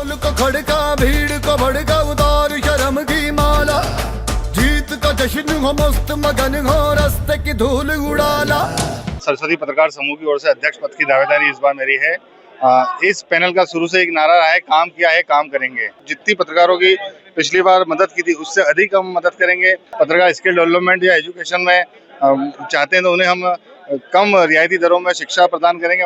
ढोल को खड़का भीड़ को भड़का उतार शर्म की माला जीत का जश्न हो मस्त मगन हो रास्ते की धूल उड़ाला। सरस्वती पत्रकार समूह की ओर से अध्यक्ष पद की दावेदारी इस बार मेरी है। इस पैनल का शुरू से एक नारा रहा है, काम किया है काम करेंगे। जितनी पत्रकारों की पिछली बार मदद की थी उससे अधिक हम मदद करेंगे। पत्रकार स्किल डेवलपमेंट या एजुकेशन में चाहते हैं तो उन्हें हम कम रियायती दरों में शिक्षा प्रदान करेंगे।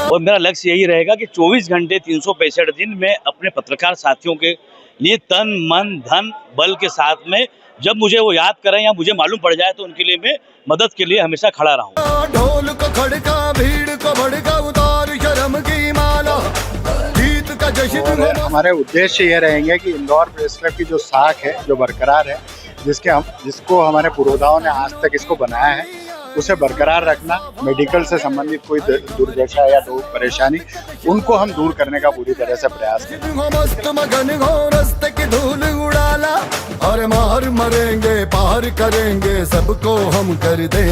और मेरा लक्ष्य यही रहेगा कि 24 घंटे 365 दिन में अपने पत्रकार साथियों के लिए तन मन धन बल के साथ में जब मुझे वो याद करें या मुझे मालूम पड़ जाए तो उनके लिए मैं मदद के लिए हमेशा खड़ा रहूं। ढोल को खड़का भीड़ को भड़का उतार शर्म की माला जीत का जश्न। हमारे उद्देश्य ये रहेंगे कि इंदौर प्रेस क्लब की जो साख है, जो बरकरार है, जिसको हमारे पूर्वजाओं ने आज तक इसको बनाया है, उसे बरकरार रखना। मेडिकल से संबंधित कोई दुर्दशा या परेशानी उनको हम दूर करने का पूरी तरह से प्रयास करें। मस्त मगन हो रास्ते की धूल उड़ाला और मार मरेंगे पार करेंगे सबको हम कर दे।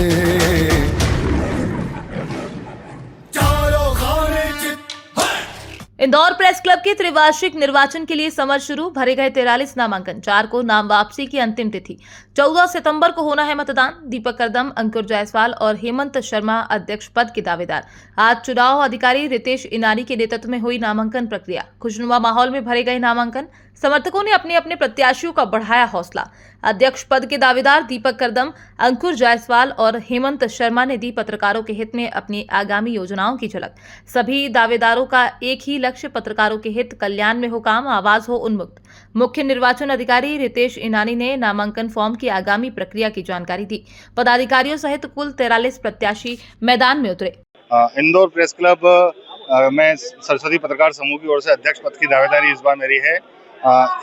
इंदौर प्रेस क्लब के त्रिवार्षिक निर्वाचन के लिए समर शुरू। भरे गए 43 नामांकन। 4 को नाम वापसी की अंतिम तिथि। 14 सितंबर को होना है मतदान। दीपक करदम, अंकुर जायसवाल और हेमंत शर्मा अध्यक्ष पद के दावेदार। आज चुनाव अधिकारी रितेश इनानी के नेतृत्व में हुई नामांकन प्रक्रिया। खुशनुमा माहौल में भरे गए नामांकन। समर्थकों ने अपने अपने प्रत्याशियों का बढ़ाया हौसला। अध्यक्ष पद के दावेदार दीपक करदम, अंकुर जायसवाल और हेमंत शर्मा ने दी पत्रकारों के हित में अपनी आगामी योजनाओं की झलक। सभी दावेदारों का एक ही लक्ष्य, पत्रकारों के हित कल्याण में हो काम, आवाज हो उन्मुक्त। मुख्य निर्वाचन अधिकारी रितेश इनानी ने नामांकन फॉर्म की आगामी प्रक्रिया की जानकारी दी। पदाधिकारियों सहित कुल 43 प्रत्याशी मैदान में उतरे। इंदौर प्रेस क्लब में सरस्वती पत्रकार समूह की ओर से अध्यक्ष पद की दावेदारी इस बार मेरी है।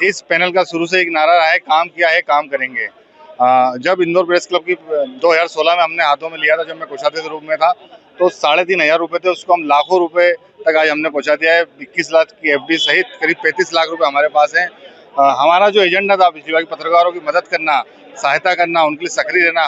इस पैनल का शुरू से एक नारा रहा है, काम किया है काम करेंगे। जब इंदौर प्रेस क्लब की 2016 में हमने हाथों में लिया था, जब मैं कोषाध्यक्ष के रूप में था, तो 3,500 रुपए थे, उसको हम लाखों रुपए तक आज हमने पहुंचा दिया है। 21 लाख की एफडी सहित करीब 35 लाख रुपए हमारे पास हैं। हमारा जो एजेंडा था पिछली बार, पत्रकारों की मदद करना, सहायता करना, उनके लिए सक्रिय रहना,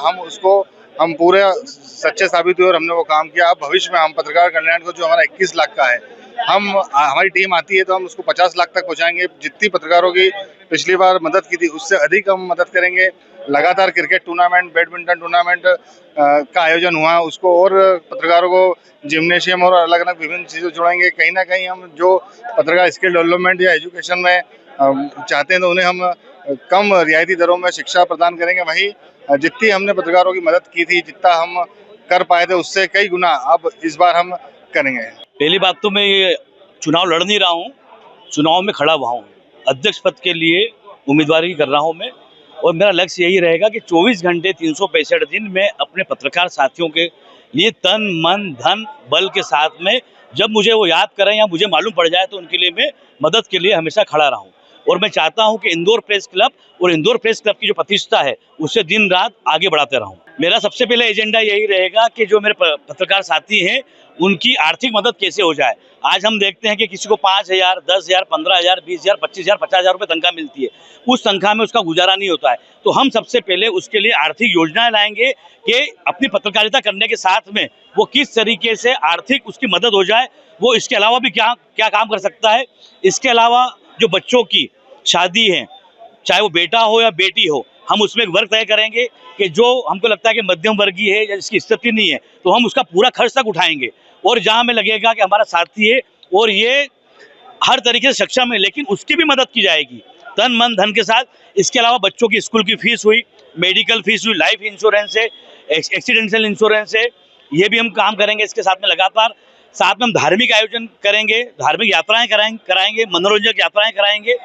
हम पूरे सच्चे साबित हुए और हमने वो काम किया। अब भविष्य में हम पत्रकार कल्याण को, जो हमारा 21 लाख का है, हमारी टीम आती है तो हम उसको 50 लाख तक पहुंचाएंगे। जितनी पत्रकारों की पिछली बार मदद की थी उससे अधिक हम मदद करेंगे। लगातार क्रिकेट टूर्नामेंट, बैडमिंटन टूर्नामेंट का आयोजन हुआ, उसको और पत्रकारों को जिम्नेशियम और अलग अलग विभिन्न चीज़ें जुड़ाएंगे। कहीं ना कहीं हम जो पत्रकार स्किल डेवलपमेंट या एजुकेशन में चाहते हैं तो उन्हें हम कम रियायती दरों में शिक्षा प्रदान करेंगे। वहीं जितनी हमने पत्रकारों की मदद की थी, जितना हम कर पाए थे, उससे कई गुना अब इस बार हम करेंगे। पहली बात तो मैं ये चुनाव लड़ नहीं रहा हूँ, चुनाव में खड़ा हुआ हूँ। अध्यक्ष पद के लिए उम्मीदवारी कर रहा हूँ मैं, और मेरा लक्ष्य यही रहेगा कि 24 घंटे 365 दिन में अपने पत्रकार साथियों के लिए तन मन धन बल के साथ में जब मुझे वो याद करें या मुझे मालूम पड़ जाए तो उनके लिए मैं मदद के लिए हमेशा खड़ा रहूं। और मैं चाहता हूं कि इंदौर प्रेस क्लब और इंदौर प्रेस क्लब की जो प्रतिष्ठा है उससे दिन रात आगे बढ़ाते रहूं। मेरा सबसे पहले एजेंडा यही रहेगा कि जो मेरे पत्रकार साथी हैं उनकी आर्थिक मदद कैसे हो जाए। आज हम देखते हैं कि किसी को 5,000, 10,000, 15,000, 20,000, 25,000, 50,000 रुपये तनख्वाह मिलती है, उस तनख्वाह में उसका गुजारा नहीं होता है। तो हम सबसे पहले उसके लिए आर्थिक योजनाएं लाएंगे कि अपनी पत्रकारिता करने के साथ में वो किस तरीके से आर्थिक उसकी मदद हो जाए। वो इसके अलावा भी क्या क्या काम कर सकता है। इसके अलावा जो बच्चों की शादी है, चाहे वो बेटा हो या बेटी हो, हम उसमें एक वर्ग तय करेंगे कि जो हमको लगता है कि मध्यम वर्गीय है या जिसकी स्थिति नहीं है, तो हम उसका पूरा खर्च तक उठाएंगे। और जहां हमें लगेगा कि हमारा साथी है और ये हर तरीके से सक्षम है, लेकिन उसकी भी मदद की जाएगी तन मन धन के साथ। इसके अलावा बच्चों की स्कूल की फीस हुई, मेडिकल फीस हुई, लाइफ इंश्योरेंस है, एक्सीडेंशियल इंश्योरेंस है, ये भी हम काम करेंगे। इसके साथ में लगातार साथ में हम धार्मिक आयोजन करेंगे, धार्मिक यात्राएं कराएंगे, मनोरंजक यात्राएं कराएंगे।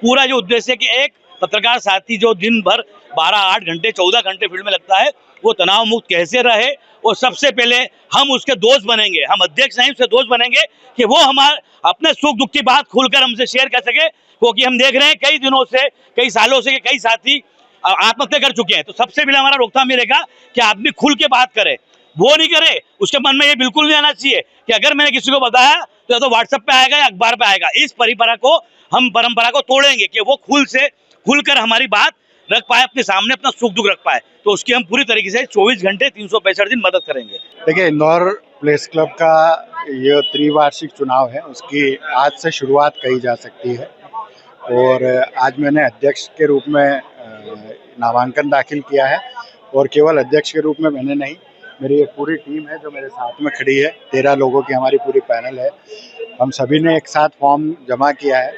पूरा जो उद्देश्य है कि एक पत्रकार साथी जो दिन भर 12, 8 घंटे, 14 घंटे फील्ड में लगता है, वो तनाव मुक्त कैसे रहे। और सबसे पहले हम उसके दोस्त बनेंगे, हम अध्यक्ष नहीं उसके दोस्त बनेंगे कि वो हमारे अपने सुख दुख की बात खुलकर हमसे शेयर कर सके। क्योंकि हम देख रहे हैं कई दिनों से, कई सालों से कई साथी आत्महत्या कर चुके हैं। तो सबसे पहले हमारा रोकथाम ये रहेगा कि आदमी खुल के बात करे, वो नहीं करे। उसके मन में ये बिल्कुल नहीं आना चाहिए कि अगर मैंने किसी को बताया तो या तो व्हाट्सएप पे आएगा या अखबार पे आएगा। इस परंपरा को तोड़ेंगे कि वो खुलकर हमारी बात रख पाए, अपने सामने अपना सुख दुख रख पाए। तो उसकी हम पूरी तरीके से 24 घंटे 365 दिन मदद करेंगे। देखिए, इंदौर प्रेस क्लब का ये त्रिवार्षिक चुनाव है उसकी आज से शुरुआत कही जा सकती है और आज मैंने अध्यक्ष के रूप में नामांकन दाखिल किया है और केवल अध्यक्ष के रूप में मैंने नहीं, मेरी एक पूरी टीम है जो मेरे साथ में खड़ी है। 13 लोगों की हमारी पूरी पैनल है। हम सभी ने एक साथ फॉर्म जमा किया है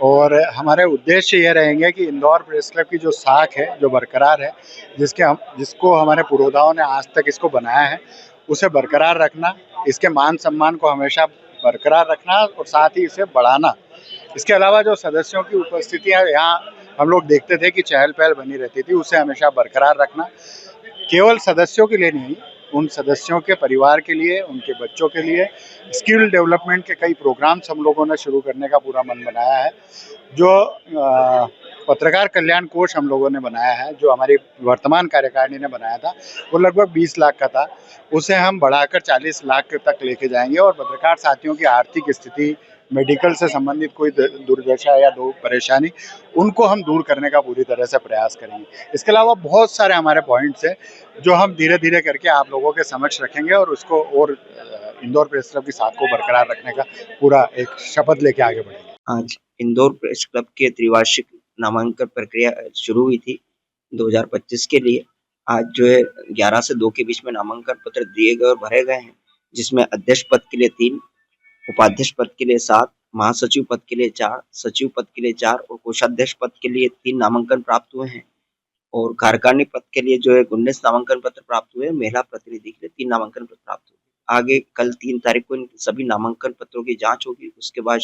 और हमारे उद्देश्य ये रहेंगे कि इंदौर प्रेस क्लब की जो साख है, जो बरकरार है, जिसको हमारे पुरोधाओं ने आज तक इसको बनाया है, उसे बरकरार रखना, इसके मान सम्मान को हमेशा बरकरार रखना और साथ ही इसे बढ़ाना। इसके अलावा जो सदस्यों की उपस्थितियाँ यहाँ हम लोग देखते थे कि चहल पहल बनी रहती थी, उसे हमेशा बरकरार रखना। केवल सदस्यों के लिए नहीं, उन सदस्यों के परिवार के लिए, उनके बच्चों के लिए स्किल डेवलपमेंट के कई प्रोग्राम्स हम लोगों ने शुरू करने का पूरा मन बनाया है। जो पत्रकार कल्याण कोष हम लोगों ने बनाया है, जो हमारी वर्तमान कार्यकारिणी ने बनाया था, वो लगभग 20 लाख का था, उसे हम बढ़ाकर 40 लाख तक लेके जाएंगे और पत्रकार साथियों की आर्थिक स्थिति, मेडिकल से संबंधित कोई दुर्दशा या परेशानी, उनको हम दूर करने का पूरी तरह से प्रयास करेंगे। इसके अलावा बहुत सारे हमारे पॉइंट्स हैं जो हम धीरे धीरे करके आप लोगों के समक्ष रखेंगे और उसको और इंदौर प्रेस क्लब की साख को बरकरार रखने का पूरा एक शपथ लेके आगे बढ़ेंगे। आज इंदौर प्रेस क्लब के त्रिवार्षिक नामांकन प्रक्रिया शुरू हुई थी 2025 के लिए। आज जो है 11 से 2 के बीच में नामांकन पत्र दिए गए और भरे गए हैं, जिसमें अध्यक्ष पद के लिए 3, उपाध्यक्ष पद के लिए 7, महासचिव पद के लिए 4, सचिव पद के लिए 4 और कोषाध्यक्ष पद के लिए 3 नामांकन प्राप्त हुए हैं और कार्यकारिणी पद के लिए जो है 19 नामांकन पत्र प्राप्त हुए हैं। महिला प्रतिनिधि के लिए 3 नामांकन पत्र प्राप्त हुए। आगे कल 3 तारीख को इन सभी नामांकन पत्रों की जांच होगी। उसके बाद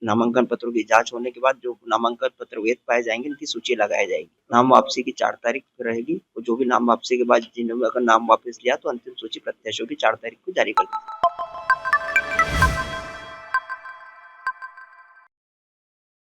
नामांकन पत्रों की जांच होने के बाद जो नामांकन पत्र वैध पाए जाएंगे, इनकी सूची लगाई जाएगी। नाम वापसी की 4 तारीख रहेगी और जो भी नाम वापसी के बाद जिन्होंने अगर नाम वापस लिया तो अंतिम सूची प्रत्याशियों की 4 तारीख को जारी कर दी।